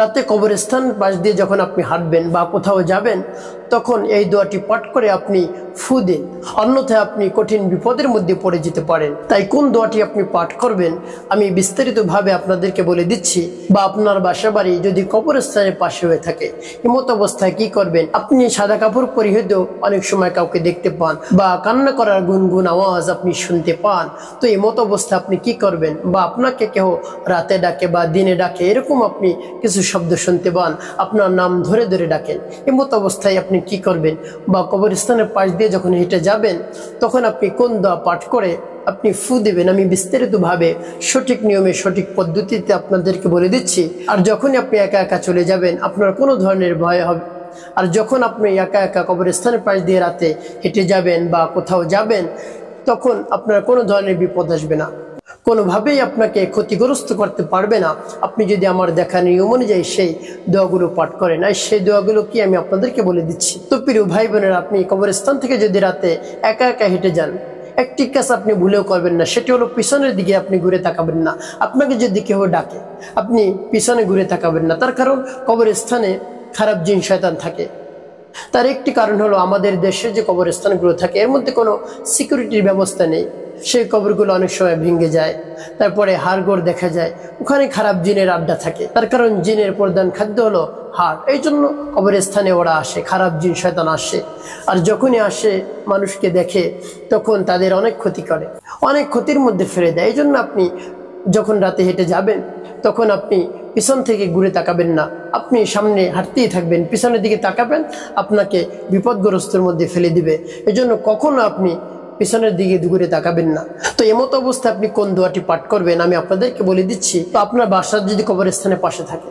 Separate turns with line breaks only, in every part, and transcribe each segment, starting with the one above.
রাতে কবরস্থান পাশ দিয়ে যখন আপনি হাঁটবেন বা কোথাও যাবেন তখন এই দোয়াটি পাঠ করে আপনি ফু দিন, অন্যথায় আপনি কঠিন বিপদের মধ্যে পড়ে যেতে পারেন। তাই কোন দোয়াটি আপনি পাঠ করবেন আমি বিস্তারিতভাবে আপনাদেরকে বলে দিচ্ছি। বা আপনার বাসা বাড়ি যদি কবরস্থানের পাশে হয়ে থাকে, এমত অবস্থায় কি করবেন, আপনি সাদা কাপড় পরিহিত অনেক সময় কাউকে দেখতে পান বা কান্না করার গুনগুন আওয়াজ আপনি শুনতে পান। তো এমত অবস্থায় আপনি কি করবেন, বা আপনাকে কেউ রাতে ডাকে বা দিনে ডাকে, এরকম আপনি কিছু শব্দ শুনতে পান, আপনার নাম ধরে ধরে ডাকেন, এমত অবস্থায় আপনি কি করবেন, বা কবরস্থানের পাশ দিয়ে যখন হেঁটে যাবেন তখন আপনি কোন দোয়া পাঠ করে আপনি ফু দেবেন আমি বিস্তারিতভাবে সঠিক নিয়মে সঠিক পদ্ধতিতে আপনাদেরকে বলে দিচ্ছি। আর যখনই আপনি একা একা চলে যাবেন আপনার কোনো ধরনের ভয় হবে, আর যখন আপনি একা একা কবরস্থানের পাশ দিয়ে রাতে হেঁটে যাবেন বা কোথাও যাবেন তখন আপনার কোনো ধরনের বিপদ আসবে না, কোনোভাবেই আপনাকে ক্ষতিগ্রস্ত করতে পারবে না আপনি যদি আমার দেখা নিয়ম অনুযায়ী সেই দোয়াগুলো পাঠ করেন। আর সেই দোয়াগুলো কি আমি আপনাদেরকে বলে দিচ্ছি। তো প্রিয় ভাই বোনেরা, আপনি কবরস্থান থেকে যদি রাতে একা একা হেঁটে যান একটি কাজ আপনি ভুলেও করবেন না, সেটি হলো পিছনের দিকে আপনি ঘুরে তাকাবেন না। আপনাকে যদি কেউ ডাকে আপনি পিছনে ঘুরে তাকাবেন না, তার কারণ কবরস্থানে খারাপ জিন শয়তান থাকে। তার একটি কারণ হলো আমাদের দেশে যে কবরস্থানগুলো থাকে এর মধ্যে কোনো সিকিউরিটির ব্যবস্থা নেই, সেই কবরগুলো অনেক সময় ভেঙে যায়, তারপরে হাড়গোড় দেখা যায়, ওখানে খারাপ জিনের আড্ডা থাকে। তার কারণ জিনের প্রধান খাদ্য হলো হাড়, এই জন্য কবরস্থানে ওরা আসে, খারাপ জিন শয়তান আসে। আর যখনই আসে মানুষকে দেখে তখন তাদের অনেক ক্ষতি করে, অনেক ক্ষতির মধ্যে ফেলে দেয়। এই জন্য আপনি যখন রাতে হেঁটে যাবেন তখন আপনি পিছন থেকে ঘুরে তাকাবেন না, আপনি সামনে হাঁটতেই থাকবেন, পিছনের দিকে তাকাবেন আপনাকে বিপদগ্রস্তের মধ্যে ফেলে দিবে। এই জন্য কখনো আপনি পিছনের দিকে ঘুরে তাকাবেন না। তো এমত অবস্থায় আপনি কোন দোয়াটি পাঠ করবেন আমি আপনাদেরকে বলে দিচ্ছি। তো আপনার বাসার যদি কবরস্থানের পাশে থাকে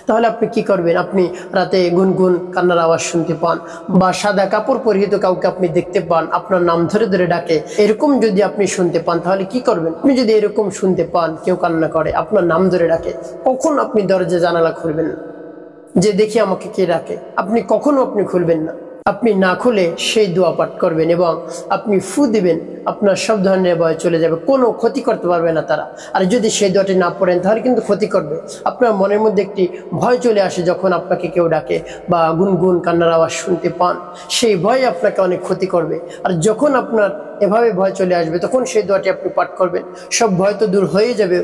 তাহলে আপনি কি করবেন, আপনি রাতে গুনগুন কান্নার আওয়াজ শুনতে পান বা সাদা কাপড় পরিহিত কাউকে আপনি দেখতে পান আপনার নাম ধরে ধরে ডাকে, এরকম যদি আপনি শুনতে পান তাহলে কি করবেন, আপনি যদি এরকম শুনতে পান কেউ কান্না করে আপনার নাম ধরে ডাকে, কখন আপনি দরজা জানালা খুলবেন না যে দেখি আমাকে কে ডাকে, আপনি কখনো আপনি খুলবেন না। আপনি না খুলে সেই দোয়া পাঠ করবেন এবং আপনি ফু দিবেন, আপনার সব ধরনের ভয় চলে যাবে, কোনো ক্ষতি করতে পারবে না তারা। আর যদি সেই দোয়াটি না পড়েন তাহলে কিন্তু ক্ষতি করবে। আপনার মনের মধ্যে একটি ভয় চলে আসে যখন আপনাকে কেউ ডাকে বা গুনগুন কান্নার আওয়াজ শুনতে পান, সেই ভয় আপনাকে অনেক ক্ষতি করবে। আর যখন আপনার এভাবে ভয় চলে আসবে তখন সেই দোয়াটি আপনি পাঠ করবেন, সব ভয় তো দূর হয়ে যাবে,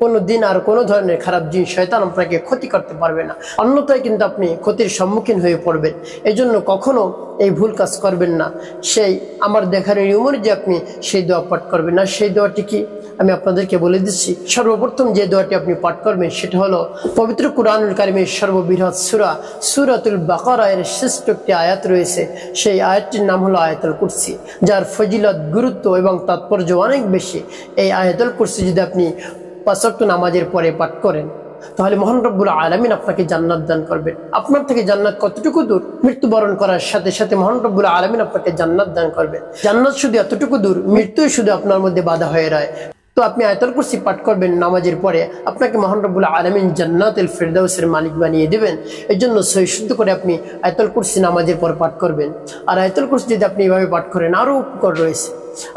কোনো দিন আর কোনো ধরনের খারাপ জিন শয়তান আপনাকে ক্ষতি করতে পারবে না, অন্যথায় কিন্তু আপনি ক্ষতির সম্মুখীন হয়ে পড়বেন। এই জন্য কখনো এই ভুল কাজ করবেন না, সেই আমার দেখার নিয়ম যে আপনি সেই দোয়া পাঠ করবেন না। সেই দোয়াটি কি আমি আপনাদেরকে বলে দিচ্ছি। সর্বপ্রথম যে দোয়াটি আপনি পাঠ করবেন সেটা হলো পবিত্র কুরআনুল কারীমের সর্ববৃহৎ সূরা সূরাতুল বাকারা এর শ্রেষ্ঠ একটি আয়াত রয়েছে, সেই আয়াতটির নাম হলো আয়াতুল কুরসি, যার ফজিলত গুরুত্ব এবং তাৎপর্য অনেক বেশি। এই আয়াতুল কুরসি যদি আপনি 5 ওয়াক্ত নামাজের পরে পাঠ করেন তাহলে মহান রব্বুল আলামিন আপনাকে জান্নাত দান করবেন। আপনার থেকে জান্নাত কতটুকু দূর, মৃত্যুবরণ করার সাথে সাথে মহান রব্বুল আলামিন আপনাকে জান্নাত দান করবেন। জান্নাত শুধু এতটুকু দূর, মৃত্যুই শুধু আপনার মধ্যে বাধা হয়ে রয়। তো আপনি আয়াতুল কুরসি পাঠ করবেন নামাজের পরে, আপনাকে মহান রব্বুল আলামিন জান্নাতুল ফিরদাউসের মালিক বানিয়ে দিবেন। এই জন্য সহি শুদ্ধ করে আপনি আয়াতুল কুরসি নামাজের পর পাঠ করবেন। আর আয়াতুল কুরসি যদি আপনি এভাবে পাঠ করেন আরও উপকার রয়েছে,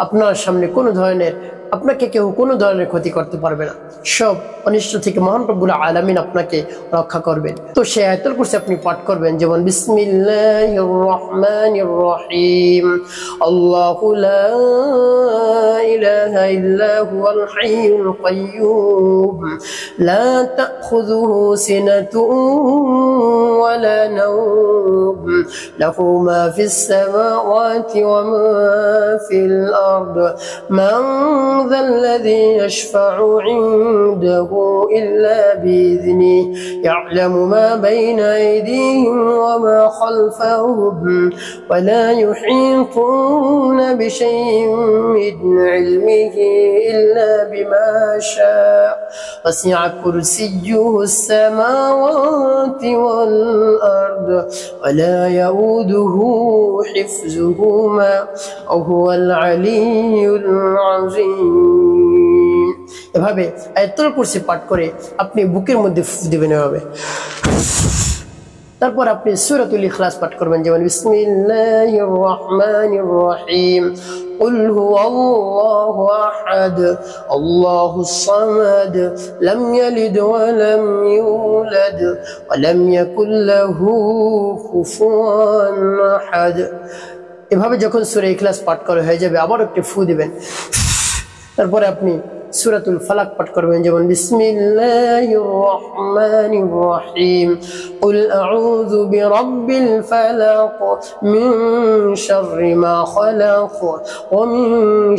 আপনার সামনে কোনো ধরনের আপনাকে কেউ কোনো ধরনের ক্ষতি করতে পারবে না, সব অনিষ্ট থেকে মহান রব্বুল আলামিন আপনাকে রক্ষা করবেন। তো সেই আয়াতুল কুরসি আপনি পাঠ করবেন, যেমন বিসমিল্লাহির রহমানির রহিম, আল্লাহু লা ইলাহা ইল্লা হুয়াল হাইয়ুল কাইয়্যুম লা তাখুযুহু সিনাতুন ওয়া লা নাওম লাহু মা ফিস সামাওয়াতি ওয়া মা ফিল আরদ মান ذا الذي يشفع عنده إلا بإذنه يعلم ما بين أيديهم وما خلفهم ولا يحيطون بشيء من علمه إلا بما شاء وسع كرسيه السماوات والأرض ولا يؤوده حفظهما وهو العلي العظيم। এভাবে আয়াতুল কুরসি পাঠ করে আপনি বুকের মধ্যে ফুঁক দিবেন এভাবে। তারপর আপনি সূরাতুল ইখলাস পাঠ করবেন, যেমন বিসমিল্লাহির রহমানির রহিম قل هو الله أحد الله الصمد لم يلد ولم يولد ولم يكن له كفوا أحد। এভাবে যখন সূরা ইখলাস পাঠ করা হয়ে যাবে আবার একটি ফু দিবেন, তারপরে আপনি সূরাতুল ফালাক পাঠ করবেন, যেমন বিসমিল্লাহির রহমানির রহিম কুল আউযু বিরাব্বিল ফালাক মিন শাররি মা খালাক ওয়া মিন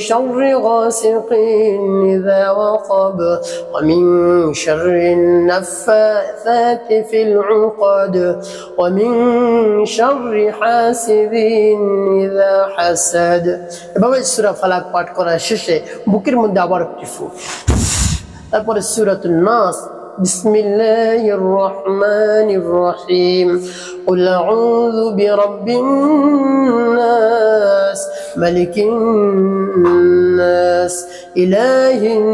শাররি গাসিকিন ইযা ওয়াকাব ওয়া মিন শাররিন নাফাসাতি ফিল উকাদ ওয়া মিন শাররি হাসিদিন ইযা হাসাদ। এভাবে সূরা ফালাক পাঠ করার শেষে বুকের মধ্যে আবার একটি ফু। তারপরে সূরাতুন নাস বিসমিল্লাহির রহমানির রহিম কুল আউযু বিরাব্বিন নাস মালিকিন নাস ইলাহিন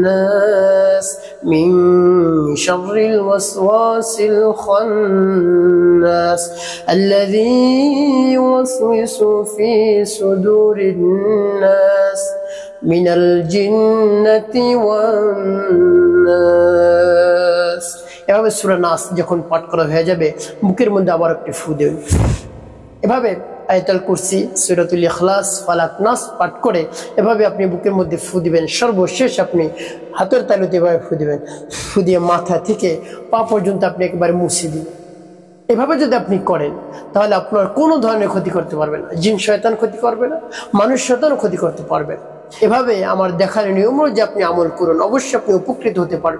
নাস মিন শাররিল ওয়াসওয়াসিল খান্নাস আল্লাযী ইউওয়াসওয়িসু ফি সুদুরিন নাস মিনাল জিন্নাতি ওয়ান নাস। এভাবে সূরা নাস যখন পাঠ করা হয়ে যাবে বুকের মধ্যে আবার একটি ফু দেবেন। এভাবে আয়াতুল কুরসি, সূরাতুল ইখলাস, ফালাক, নাস পাঠ করে এভাবে আপনি বুকের মধ্যে ফু দিবেন। সর্বশেষ আপনি হাতের তালুতে এভাবে ফু দিবেন, ফু দিয়ে মাথা থেকে পা পর্যন্ত আপনি একবারে মুছে দিবেন। এভাবে যদি আপনি করেন তাহলে আপনার কোনো ধরনের ক্ষতি করতে পারবে না, জিন শয়তান ক্ষতি করবে না, মানুষ শয়তানও ক্ষতি করতে পারবে না। এভাবে আমার দেখার নিয়ম অনুযায়ী আপনি আমল করুন, অবশ্যই আপনি উপকৃত হতে পারবেন।